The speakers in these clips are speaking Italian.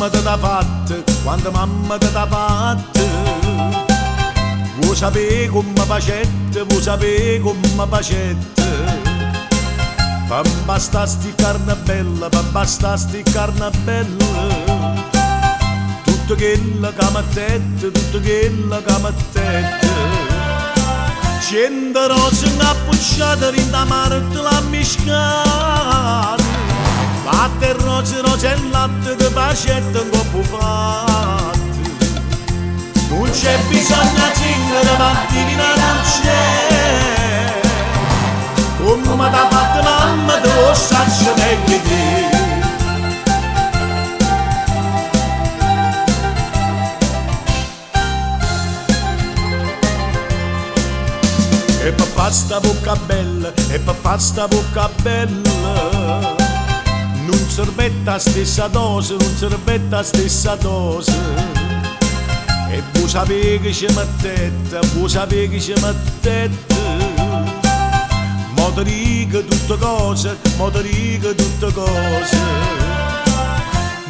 mamma te l'ha fatta, quando mamma te l'ha fatta. Vuoi sapere come facette, vuoi sapere come facette. Per basta sti carne bella, per basta sti carne bella. Tutto quello che mettete, tutto quello che mettete. 100 rose incappucciate, rinda marte la miscata. Latte, rose, rose e latte, di bacette un po' buffate. Non c'è bisogno di zingare, mattina non c'è. Come t'ha fatto mamma, te lo saccio meglio te. E per fare sta bocca bella, e per fare sta bocca bella, non servette la stessa dose, non servette la stessa dose. E voi sapete che ci mettete, voi sapete che ci mettete. Mo te dico tutte cose, mo te dico tutte cose.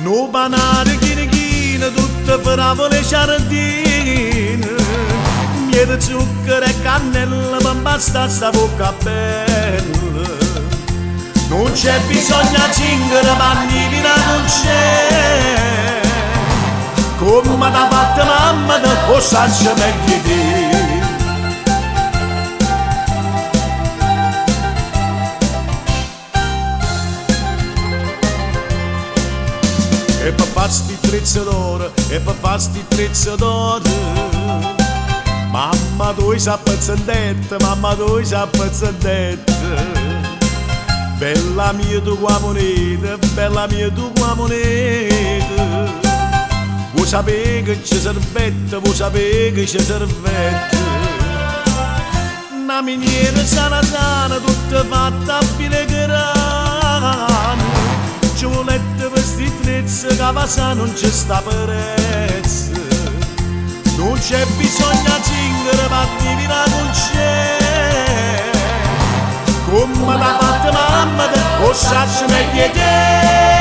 No banane chine chine, tutte favole e ciardine. Miele, zucchero e cannella, ma basta sta bocca bella. Non c'è bisogno di zingare, vanillina non c'è. Come t'ha fatto mamma, te lo saccio meglio te. E per fare sti trezzatori, e per fare sti trezzatori. Mamma tu sei pezzendetta, mamma tu sei pezzendetta. Bella mia tu qua moneta, bella mia tu qua moneta. Vuoi sapere che c'è servetta, vuoi sapere che c'è servetta. Una miniera sana sana, tutta fatta a filigrana. Ci volete per sti trezzi, che a non c'è sta prezzo. Non c'è bisogno di zingare, ma divina non c'è. Come l'ha fatta mamma, te lo saccio meglio te.